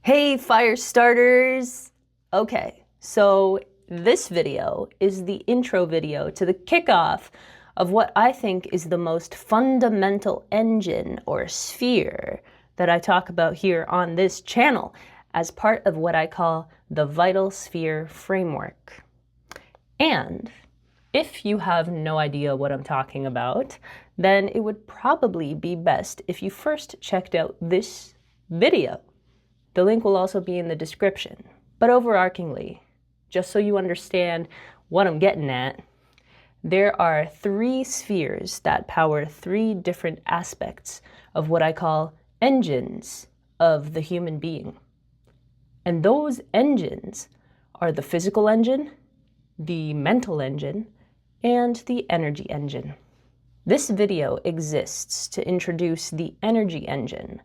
Hey, Firestarters! Okay, so this video is the intro video to the kickoff of what I think is the most fundamental engine or sphere that I talk about here on this channel as part of what I call the vital sphere framework. And if you have no idea what I'm talking about, then it would probably be best if you first checked out this video. The link will also be in the description. But overarchingly, just so you understand what I'm getting at, there are three spheres that power three different aspects of what I call engines of the human being. And those engines are the physical engine, the mental engine, and the energy engine. This video exists to introduce the energy engine,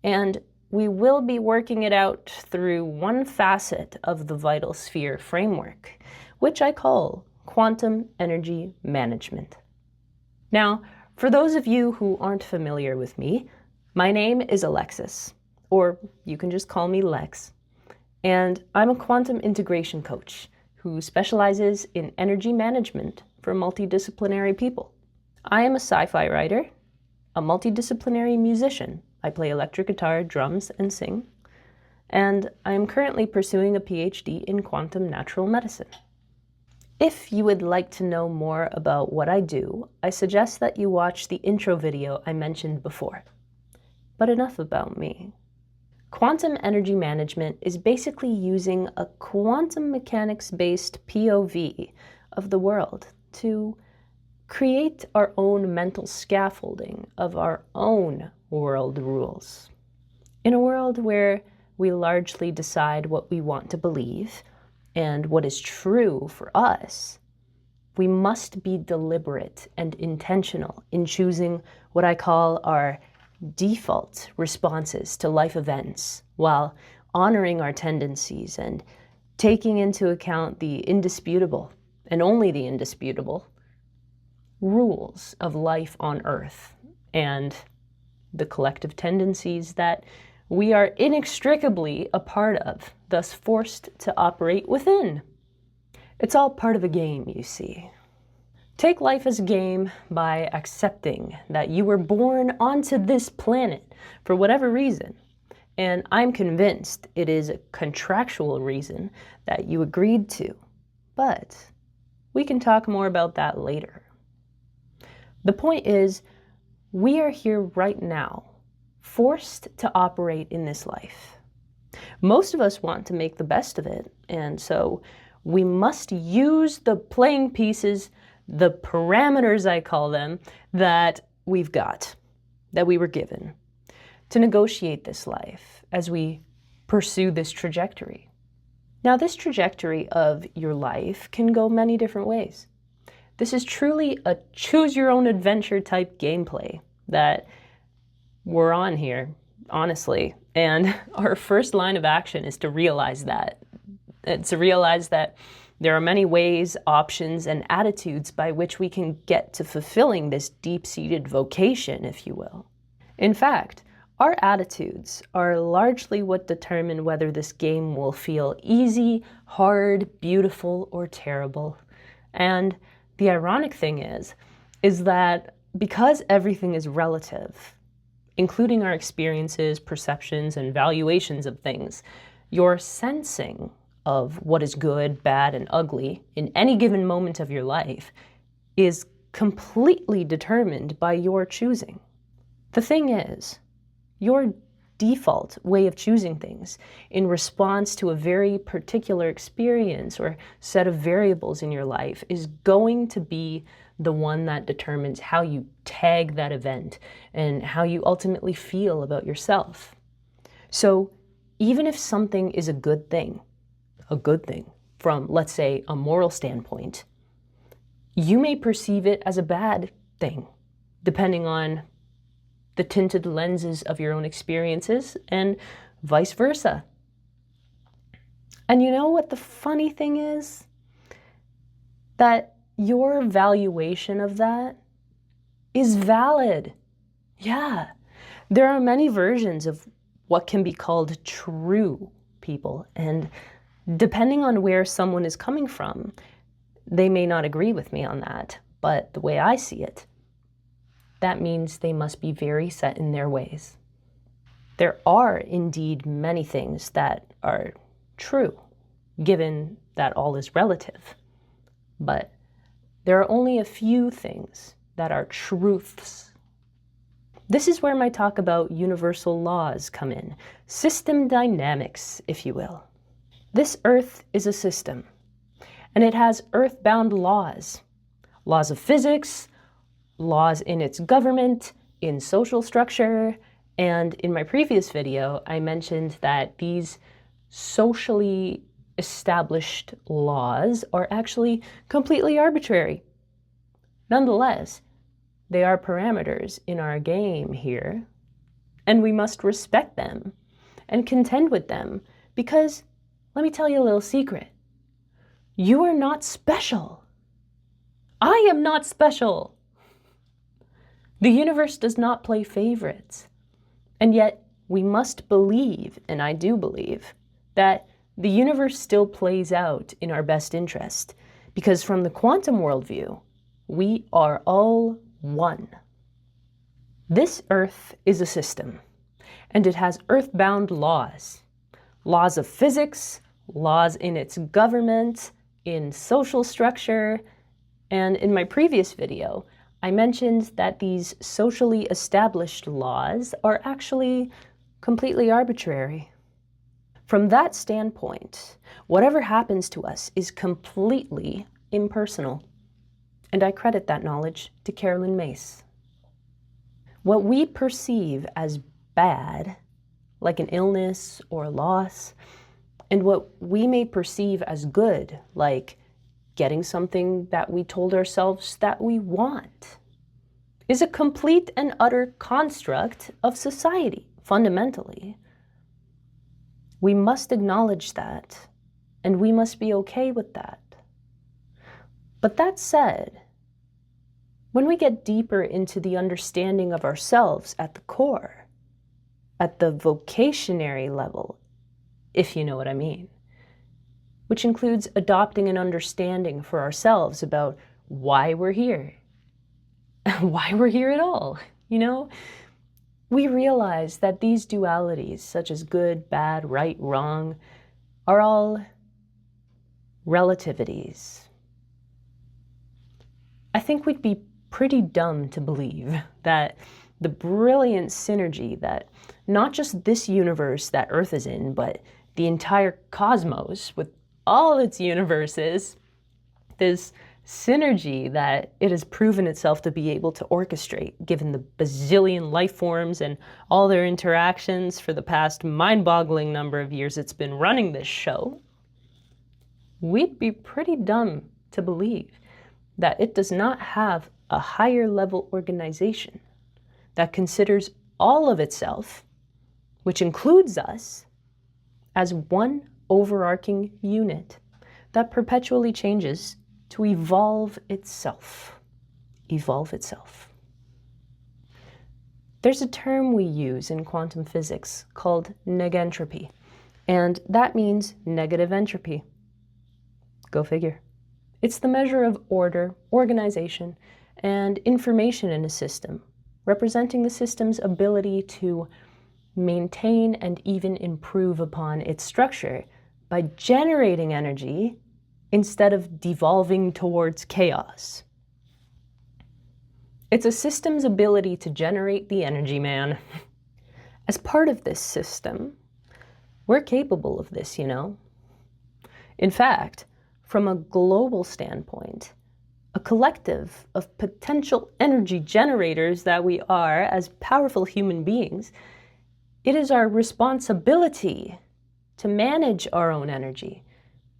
and we will be working it out through one facet of the vital sphere framework, which I call quantum energy management. Now, for those of you who aren't familiar with me, my name is Alexis, or you can just call me Lex, and I'm a quantum integration coach who specializes in energy management for multidisciplinary people. I am a sci-fi writer, a multidisciplinary musician. I play electric guitar, drums, and sing. And I am currently pursuing a PhD in quantum natural medicine. If you would like to know more about what I do, I suggest that you watch the intro video I mentioned before. But enough about me. Quantum energy management is basically using a quantum mechanics-based POV of the world to create our own mental scaffolding of our own world rules. In a world where we largely decide what we want to believe and what is true for us, we must be deliberate and intentional in choosing what I call our default responses to life events while honoring our tendencies and taking into account the indisputable, and only the indisputable, rules of life on Earth and the collective tendencies that we are inextricably a part of, thus forced to operate within. It's all part of a game, you see. Take life as a game by accepting that you were born onto this planet for whatever reason, and I'm convinced it is a contractual reason that you agreed to, but we can talk more about that later. The point is, we are here right now, forced to operate in this life. Most of us want to make the best of it, and so we must use the playing pieces, the parameters I call them, that we've got, that we were given, to negotiate this life as we pursue this trajectory. Now, this trajectory of your life can go many different ways. This is truly a choose-your-own-adventure type gameplay that we're on here, honestly. And our first line of action is to realize that. It's to realize that there are many ways, options, and attitudes by which we can get to fulfilling this deep-seated vocation, if you will. In fact, our attitudes are largely what determine whether this game will feel easy, hard, beautiful, or terrible. And the ironic thing is that because everything is relative, including our experiences, perceptions, and valuations of things, your sensing of what is good, bad, and ugly in any given moment of your life is completely determined by your choosing. The thing is, your default way of choosing things in response to a very particular experience or set of variables in your life is going to be the one that determines how you tag that event and how you ultimately feel about yourself. So even if something is a good thing from, let's say, a moral standpoint, you may perceive it as a bad thing, depending on the tinted lenses of your own experiences, and vice versa. And you know what the funny thing is? That your valuation of that is valid. Yeah, there are many versions of what can be called true people. And depending on where someone is coming from, they may not agree with me on that. But the way I see it, that means they must be very set in their ways. There are indeed many things that are true, given that all is relative. But there are only a few things that are truths. This is where my talk about universal laws come in. System dynamics, if you will. This Earth is a system, and it has earth-bound laws. Laws of physics, laws in its government, in social structure, and in my previous video, I mentioned that these socially established laws are actually completely arbitrary. Nonetheless, they are parameters in our game here, and we must respect them and contend with them because, let me tell you a little secret, you are not special. I am not special. The universe does not play favorites. And yet, we must believe, and I do believe, that the universe still plays out in our best interest, because from the quantum worldview, we are all one. This Earth is a system, and it has earth-bound laws. Laws of physics, laws in its government, in social structure, and in my previous video, I mentioned that these socially established laws are actually completely arbitrary. From that standpoint, whatever happens to us is completely impersonal. And I credit that knowledge to Carolyn Myss. What we perceive as bad, like an illness or a loss, and what we may perceive as good, like getting something that we told ourselves that we want, is a complete and utter construct of society, fundamentally. We must acknowledge that, and we must be okay with that. But that said, when we get deeper into the understanding of ourselves at the core, at the vocationary level, if you know what I mean, which includes adopting an understanding for ourselves about why we're here, why we're here at all, we realize that these dualities, such as good, bad, right, wrong, are all relativities. I think we'd be pretty dumb to believe that the brilliant synergy that not just this universe that Earth is in, but the entire cosmos with all its universes, this synergy that it has proven itself to be able to orchestrate, given the bazillion life forms and all their interactions for the past mind-boggling number of years it's been running this show, we'd be pretty dumb to believe that it does not have a higher level organization that considers all of itself, which includes us, as one overarching unit that perpetually changes to evolve itself. Evolve itself. There's a term we use in quantum physics called negentropy, and that means negative entropy. Go figure. It's the measure of order, organization, and information in a system, representing the system's ability to maintain and even improve upon its structure by generating energy instead of devolving towards chaos. It's a system's ability to generate the energy, man. As part of this system, we're capable of this, In fact, from a global standpoint, a collective of potential energy generators that we are as powerful human beings, it is our responsibility to manage our own energy.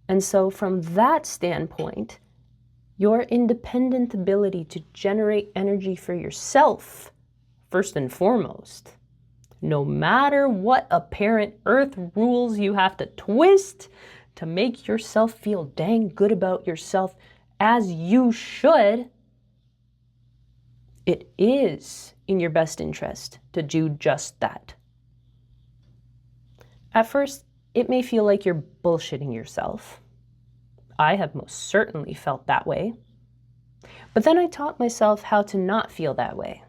And so from that standpoint, your independent ability to generate energy for yourself, first and foremost, no matter what apparent earth rules you have to twist to make yourself feel dang good about yourself, as you should, it is in your best interest to do just that. At first, it may feel like you're bullshitting yourself. I have most certainly felt that way. But then I taught myself how to not feel that way.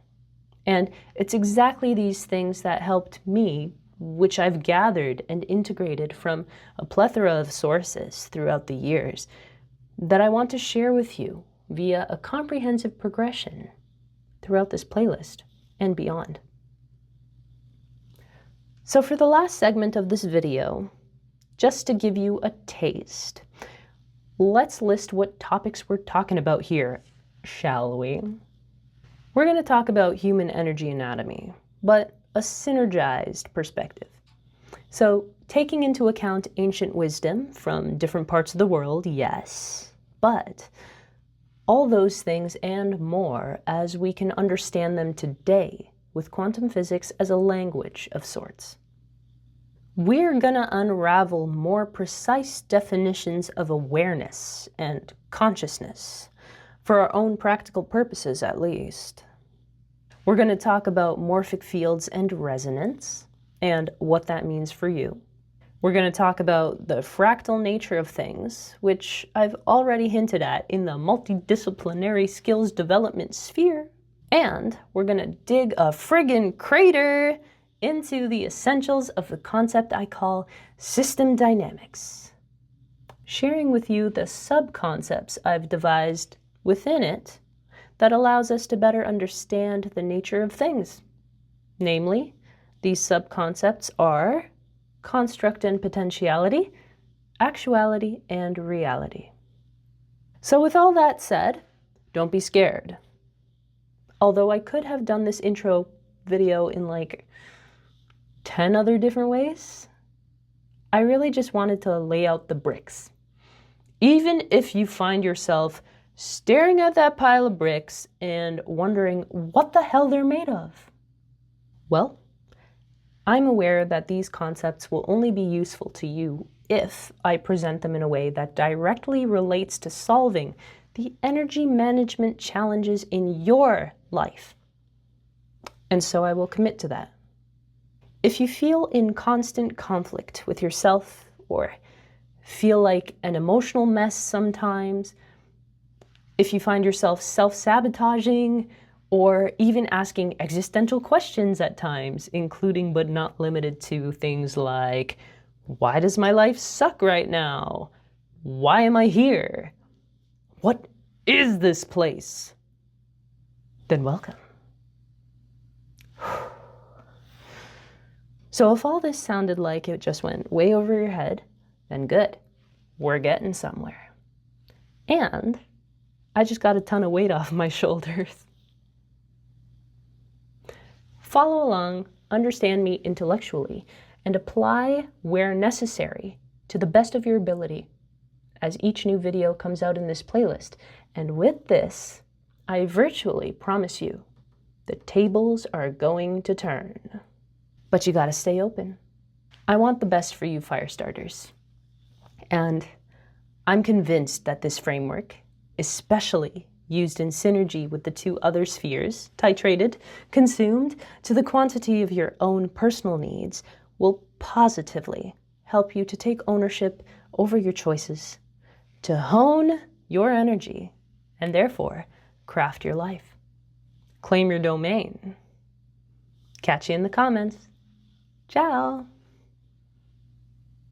And it's exactly these things that helped me, which I've gathered and integrated from a plethora of sources throughout the years, that I want to share with you via a comprehensive progression throughout this playlist and beyond. So for the last segment of this video, just to give you a taste, let's list what topics we're talking about here, shall we? We're going to talk about human energy anatomy, but a synergized perspective. So taking into account ancient wisdom from different parts of the world, yes, but all those things and more as we can understand them today with quantum physics as a language of sorts. We're gonna unravel more precise definitions of awareness and consciousness, for our own practical purposes at least. We're gonna talk about morphic fields and resonance, and what that means for you. We're gonna talk about the fractal nature of things, which I've already hinted at in the multidisciplinary skills development sphere. And we're gonna dig a friggin' crater into the essentials of the concept I call system dynamics, sharing with you the sub-concepts I've devised within it that allows us to better understand the nature of things. Namely, these sub-concepts are construct and potentiality, actuality, and reality. So with all that said, don't be scared. Although I could have done this intro video in like 10 other different ways, I really just wanted to lay out the bricks. Even if you find yourself staring at that pile of bricks and wondering what the hell they're made of. Well, I'm aware that these concepts will only be useful to you if I present them in a way that directly relates to solving the energy management challenges in your life. And so I will commit to that. If you feel in constant conflict with yourself or feel like an emotional mess sometimes, if you find yourself self-sabotaging or even asking existential questions at times, including but not limited to things like, why does my life suck right now? Why am I here? What is this place? Then welcome. So if all this sounded like it just went way over your head, then good. We're getting somewhere. And I just got a ton of weight off my shoulders. Follow along, understand me intellectually, and apply where necessary to the best of your ability as each new video comes out in this playlist. And with this, I virtually promise you, the tables are going to turn. But you gotta stay open. I want the best for you, Firestarters. And I'm convinced that this framework, especially used in synergy with the two other spheres, titrated, consumed to the quantity of your own personal needs, will positively help you to take ownership over your choices, to hone your energy, and therefore craft your life. Claim your domain. Catch you in the comments. Ciao!